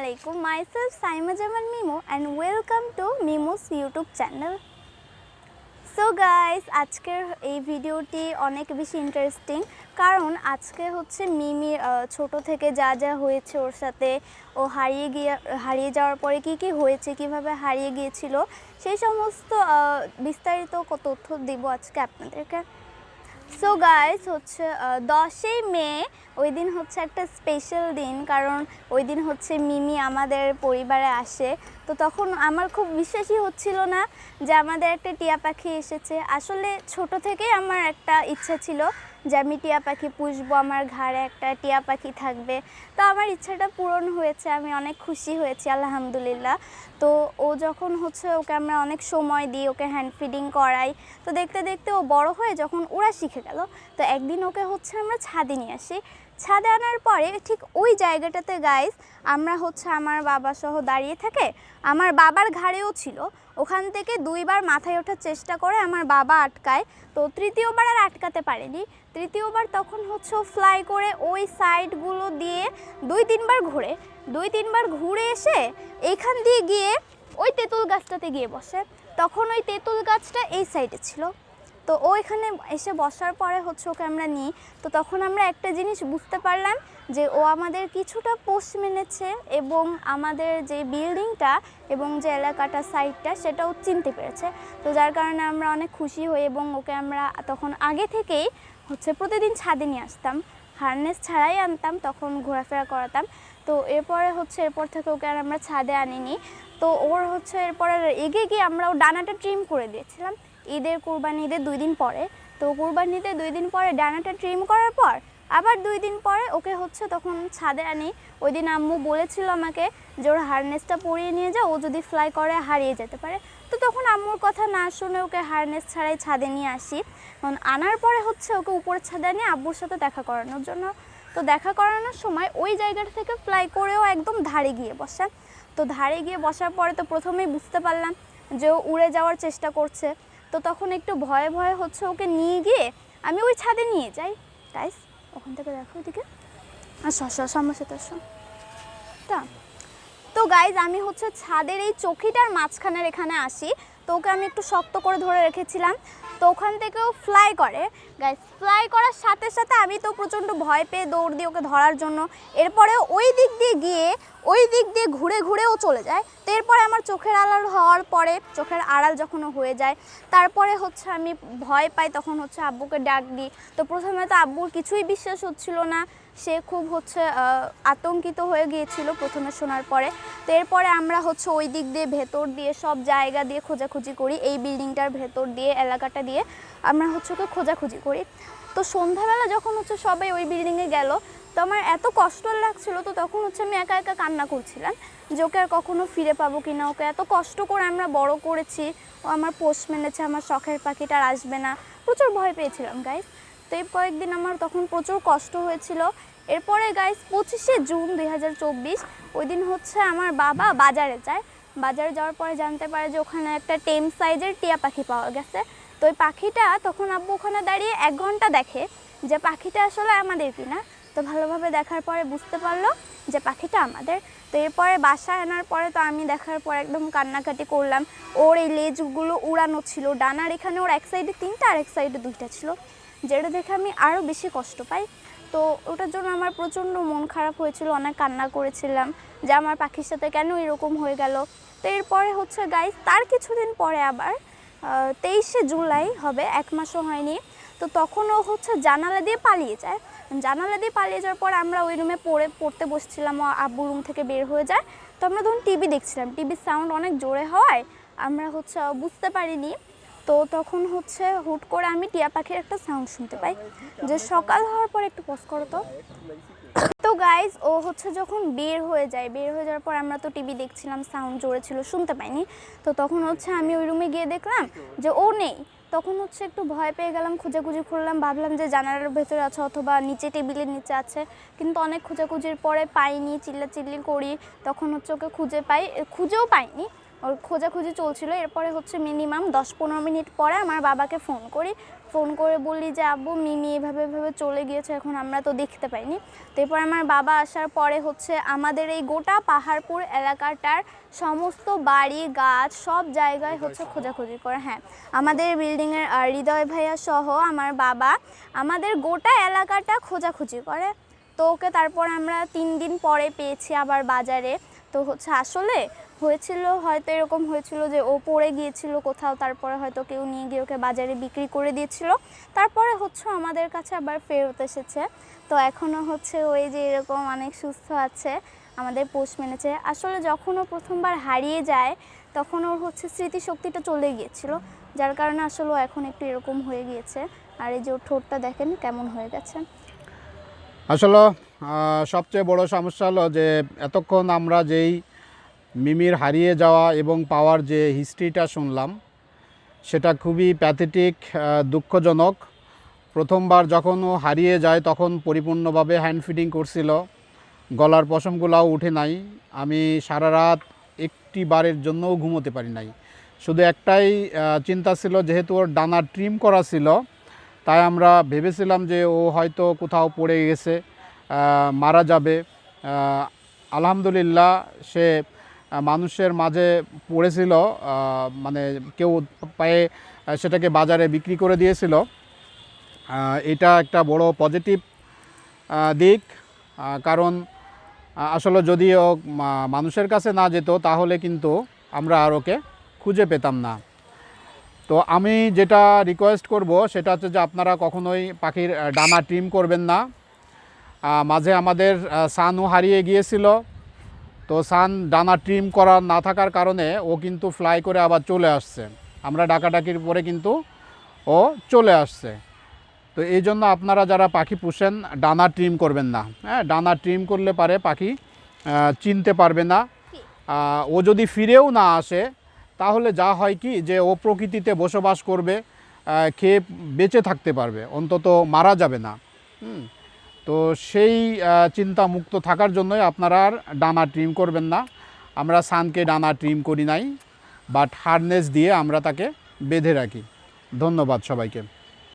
Assalamualaikum. Myself Saima Jaman Mimo and welcome to Mimo's YouTube channel. So guys, আজকের এই ভিডিওটি অনেক বেশি ইন্টারেস্টিং, কারণ আজকে হচ্ছে মিমির ছোট থেকে যা যা হয়েছে ওর সাথে, ও হারিয়ে যাওয়ার পরে কি হয়েছে, কিভাবে হারিয়ে গিয়েছিল, সেই সমস্ত বিস্তারিত তথ্য দেব আজকে আপনাদেরকে। সো গাইস, হচ্ছে 10ই মে, ওই দিন হচ্ছে একটা স্পেশাল দিন, কারণ ওই দিন হচ্ছে মিমি আমাদের পরিবারে আসে। তো তখন আমার খুব বিশ্বাসই হচ্ছিল না যে আমাদের একটা টিয়া পাখি এসেছে। আসলে ছোট থেকেই আমার একটা ইচ্ছা ছিল যে আমি টিয়া পাখি পুষবো, আমার ঘরে একটা টিয়া পাখি থাকবে। তো আমার ইচ্ছাটা পূরণ হয়েছে, আমি অনেক খুশি হয়েছি আলহামদুলিল্লাহ। তো ও যখন হচ্ছে ওকে আমরা অনেক সময় দিই, ওকে হ্যান্ড ফিডিং করাই। তো দেখতে দেখতে ও বড় হয়ে যখন ওরা শিখে গেল, তো একদিন ওকে হচ্ছে আমরা ছাদে নিয়ে আসি। ছাদে আনার পরে ঠিক ওই জায়গাটাতে গাইস আমরা হচ্ছে আমার বাবা সহ দাঁড়িয়ে থাকে, আমার বাবার ঘাড়েও ছিল। ওখান থেকে 2বার মাথায় ওঠার চেষ্টা করে আমার বাবা আটকায়, তো তৃতীয়বার আর আটকাতে পারেনি। তৃতীয়বার তখন হচ্ছে ও ফ্লাই করে ওই সাইডগুলো দিয়ে 2-3বার ঘুরে এসে এইখান দিয়ে গিয়ে ওই তেঁতুল গাছটাতে গিয়ে বসে। তখন ওই তেঁতুল গাছটা এই সাইডে ছিল। তো ওইখানে এসে বসার পরে হচ্ছে ওকে আমরা নিই। তো তখন আমরা একটা জিনিস বুঝতে পারলাম যে ও আমাদের কিছুটা পোষ মেনেছে, এবং আমাদের যে বিল্ডিংটা এবং যে এলাকাটা সাইডটা সেটাও চিনতে পেরেছে। তো যার কারণে আমরা অনেক খুশি হই, এবং ওকে আমরা তখন আগে থেকেই হচ্ছে প্রতিদিন ছাদে নিয়ে আসতাম, হারনেস ছাড়াই আনতাম, তখন ঘোরাফেরা করাতাম। তো এরপর থেকে ওকে আর আমরা ছাদে আনিনি। তো ওর হচ্ছে এরপরে এগিয়ে গিয়ে আমরা ও ডানাটা ট্রিম করে দিয়েছিলাম কোরবানি ঈদের 2 দিন পরে। তো কোরবানি ঈদের 2 দিন পরে ডানাটা ট্রিম করার পর আবার 2 দিন পরে ওকে হচ্ছে তখন ছাদে আনি। ওই দিন আম্মু বলেছিল আমাকে যে ওর হারনেসটা পরিয়ে নিয়ে যাও, ও যদি ফ্লাই করে হারিয়ে যেতে পারে। তো তখন আম্মুর কথা না শুনে ওকে হারনেস ছাড়াই ছাদে নিয়ে আসি। আনার পরে হচ্ছে ওকে উপরের ছাদে নিয়ে আব্বুর সাথে দেখা করানোর জন্য। তো দেখা করানোর সময় ওই জায়গাটা থেকে ফ্লাই করেও একদম ধারে গিয়ে বসে। তো ধারে গিয়ে বসার পরে তো প্রথমেই বুঝতে পারলাম যে ও উড়ে যাওয়ার চেষ্টা করছে। তো তখন একটু ভয়ে ভয়ে হচ্ছে ওকে নিয়ে গিয়ে আমি ওই ছাদে নিয়ে যাই। গাইস, ওখান থেকে দেখো ওইদিকে, আমার সাথে আসো। তো গাইজ, আমি হচ্ছে ছাদের এই চৌকিটার মাঝখানের এখানে আসি। তো ওকে আমি একটু শক্ত করে ধরে রেখেছিলাম। তো ওখান থেকেও ফ্লাই করে। গাইজ, ফ্লাই করার সাথে সাথে আমি তো প্রচণ্ড ভয় পেয়ে দৌড় দিই ওকে ধরার জন্য। এরপরে ওই দিক দিয়ে ঘুরে ও চলে যায়। তো এরপরে আমার চোখের আড়াল যখন হয়ে যায়, তারপরে হচ্ছে আমি ভয় পাই, তখন হচ্ছে আব্বুকে ডাক দিই। তো প্রথমে তো আব্বুর কিছুই বিশ্বাস হচ্ছিল না, সে খুব হচ্ছে আতঙ্কিত হয়ে গিয়েছিল প্রথমে শোনার পরে। তো এরপরে আমরা হচ্ছে ওই দিক দিয়ে ভেতর দিয়ে সব জায়গা দিয়ে খোঁজাখুঁজি করি, এই বিল্ডিংটার ভেতর দিয়ে এলাকাটা দিয়ে আমরা হচ্ছে ওকে খোঁজাখুঁজি করি। তো সন্ধ্যাবেলা যখন হচ্ছে সবাই ওই বিল্ডিংয়ে গেল, তো আমার এত কষ্ট লাগছিল। তো তখন হচ্ছে আমি একা একা কান্না করছিলাম যে ওকে আর কখনো ফিরে পাবো কিনা, ওকে এত কষ্ট করে আমরা বড় করেছি, ও আমার পোষ মেনেছে, আমার শখের পাখিটা আর আসবে না, প্রচুর ভয় পেয়েছিলাম গাইস। তো এই কয়েকদিন আমার তখন প্রচুর কষ্ট হয়েছিল। এরপরে গাইস 25শে জুন 2024 ওই দিন হচ্ছে আমার বাবা বাজারে যায়। বাজারে যাওয়ার পরে জানতে পারে যে ওখানে একটা টেম সাইজের টিয়া পাখি পাওয়া গেছে। তো ওই পাখিটা তখন আব্বু ওখানে দাঁড়িয়ে 1 ঘন্টা দেখে যে পাখিটা আসলে আমাদের কিনা। তো ভালোভাবে দেখার পরে বুঝতে পারলো যে পাখিটা আমাদের। তো এরপরে বাসায় আনার পরে তো আমি দেখার পর একদম কান্নাকাটি করলাম। ওর এই লেজগুলো উড়ানো ছিল, ডানার এখানে ওর এক সাইডে 3টা আর এক সাইডে 2টা ছিল, যেটা দেখে আমি আরও বেশি কষ্ট পাই। তো ওটার জন্য আমার প্রচণ্ড মন খারাপ হয়েছিল, অনেক কান্না করেছিলাম যে আমার পাখির সাথে কেন এরকম হয়ে গেল। তো এরপরে হচ্ছে গাইস তার কিছুদিন পরে আবার 23শে জুলাই হবে, 1 মাসও হয়নি। তো তখন ও হচ্ছে জানালা দিয়ে পালিয়ে যায়। জানালা দিয়ে পালিয়ে যাওয়ার পর আমরা ওই রুমে পড়তে বসছিলাম, আব্বু রুম থেকে বের হয়ে যায়। তো আমরা তখন টিভি দেখছিলাম, টিভির সাউন্ড অনেক জোরে হওয়ায় আমরা হচ্ছে বুঝতে পারিনি। তো তখন হচ্ছে হুট করে আমি টিয়া পাখির একটা সাউন্ড শুনতে পাই, যে সকাল হওয়ার পর একটু পজ করো তো। তো গাইজ, ও হচ্ছে যখন বের হয়ে যাওয়ার পর আমরা তো টিভি দেখছিলাম, সাউন্ড জোরে ছিল, শুনতে পাইনি। তো তখন হচ্ছে আমি ওই রুমে গিয়ে দেখলাম যে ও নেই। তখন হচ্ছে একটু ভয় পেয়ে গেলাম, খোঁজাখুঁজি করলাম, ভাবলাম যে জানালার ভেতরে আছে অথবা নিচে টেবিলের নিচে আছে, কিন্তু অনেক খোঁজাখুঁজির পরে পাইনি, চিল্লাচিল্লি করি, তখন হচ্ছে ওকে খুঁজেও পাইনি। ওর খোঁজাখুঁজি চলছিল। এরপরে হচ্ছে মিনিমাম 10-15 মিনিট পরে আমার বাবাকে ফোন করি, ফোন করে বলি যে আব্বু মিমি এভাবে এভাবে চলে গিয়েছে, এখন আমরা তো দেখতে পাইনি। তো এরপর আমার বাবা আসার পরে হচ্ছে আমাদের এই গোটা পাহাড়পুর এলাকাটার সমস্ত বাড়ি গাছ সব জায়গায় হচ্ছে খোঁজাখুঁজি করে। হ্যাঁ, আমাদের বিল্ডিংয়ের হৃদয় ভাইয়া সহ আমার বাবা আমাদের গোটা এলাকাটা খোঁজাখুঁজি করে। তো ওকে তারপর আমরা 3 দিন পরে পেয়েছি আবার বাজারে। তো হচ্ছে আসলে হয়েছিল হয়তো এরকম হয়েছিল যে ও পড়ে গিয়েছিল কোথাও, তারপরে হয়তো কেউ নিয়ে গিয়ে ওকে বাজারে বিক্রি করে দিয়েছিল, তারপরে হচ্ছে আমাদের কাছে আবার ফেরত এসেছে। তো এখনও হচ্ছে ওই যে এরকম অনেক সুস্থ আছে, আমাদের পোষ মেনেছে। আসলে যখন ও প্রথমবার হারিয়ে যায় তখন ওর হচ্ছে স্মৃতিশক্তিটা চলে গিয়েছিল, যার কারণে আসলে ও এখন একটু এরকম হয়ে গিয়েছে। আর এই যে ওর ঠোঁটটা দেখেন কেমন হয়ে গেছে। আসলে সবচেয়ে বড় সমস্যা হলো যে এতক্ষণ আমরা যেই মিমির হারিয়ে যাওয়া এবং পাওয়ার যে হিস্ট্রিটা শুনলাম সেটা খুবই প্যাথেটিক, দুঃখজনক। প্রথমবার যখন ও হারিয়ে যায় তখন পরিপূর্ণভাবে হ্যান্ড ফিডিং করছিল, গলার পশমগুলাও উঠে নাই। আমি সারা রাত একটি বারের জন্যও ঘুমোতে পারি নাই। শুধু একটাই চিন্তা ছিল, যেহেতু ওর ডানা ট্রিম করা ছিল তাই আমরা ভেবেছিলাম যে ও হয়তো কোথাও পড়ে গেছে, মারা যাবে। আলহামদুলিল্লাহ সে মানুষের মাঝে পড়েছিল, মানে কেউ পায়ে সেটাকে বাজারে বিক্রি করে দিয়েছিল। এটা একটা বড় পজিটিভ দিক, কারণ আসলে যদি ও মানুষের কাছে না যেত তাহলে কিন্তু আমরা আর ওকে খুঁজে পেতাম না। তো আমি যেটা রিকোয়েস্ট করব সেটা হচ্ছে যে আপনারা কখনোই পাখির ডানা ট্রিম করবেন না। মাঝে আমাদের সানও হারিয়ে গিয়েছিল, তো সান ডানা ট্রিম করা না থাকার কারণে ও কিন্তু ফ্লাই করে আবার চলে আসছে, আমরা ডাকাডাকির পরে কিন্তু ও চলে আসছে। তো এই জন্য আপনারা যারা পাখি পুষেন ডানা ট্রিম করবেন না। হ্যাঁ, ডানা ট্রিম করলে পারে পাখি চিনতে পারবে না। ও যদি ফিরেও না আসে তাহলে যা হয় কি যে ও প্রকৃতিতে বসবাস করবে, খেয়ে বেঁচে থাকতে পারবে, অন্তত মারা যাবে না। তো সেই চিন্তা মুক্ত থাকার জন্যই আপনারা আর ডানা ট্রিম করবেন না। আমরা সানকে ডানা ট্রিম করি নাই, বাট হারনেস দিয়ে আমরা তাকে বেঁধে রাখি। ধন্যবাদ সবাইকে।